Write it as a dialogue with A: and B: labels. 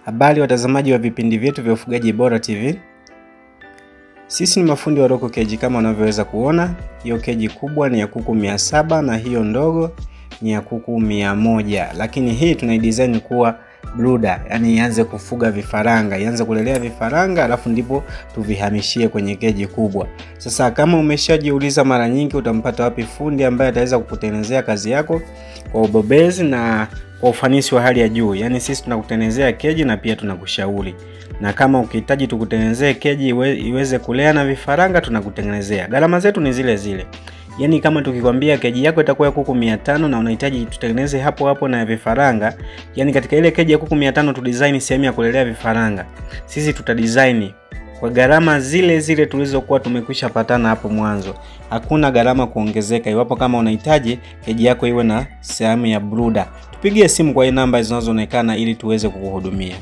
A: Habari watazamaji wa vipindi vyetu vya Ufugaji Bora TV. Sisi ni mafundi wa Roco Cage kama unavyoweza kuona. Hiyo keji kubwa ni ya kuku 700 na hiyo ndogo ni ya kuku 100. Lakini hii tunaidesign kuwa brooder, yani ianze kufuga vifaranga, ianze kulelea vifaranga alafu ndipo tuvihamishie kwenye keji kubwa. Sasa kama umeshajiuliza mara nyingi utampata wapi fundi ambaye ataweza kukutengenezea kazi yako kwa ubobezi na kwa ufanisi wa hali ya juu. Yani sisi tunakutengenezea keji na pia tunakushauri. Na kama ukihitaji tukutengenezee keji iweze kulea na vifaranga, tunakutengenezea. Gharama zetu ni zile zile. Yani kama tukikwambia keji yako itakuwa ya kuku 500 na unahitaji tutengeneze hapo hapo na vifaranga, yani katika ile keji ya kuku 500 tu design sehemu ya kulelea vifaranga, sisi tutadesign kwa gharama zile zile tulizokuwa tumekwisha patana hapo mwanzo. Hakuna gharama kuongezeka iwapo kama unahitaji keji yako iwe na sehemu ya brooder. Tupigie simu kwa hii namba zinazoonekana ili tuweze kukuhudumia.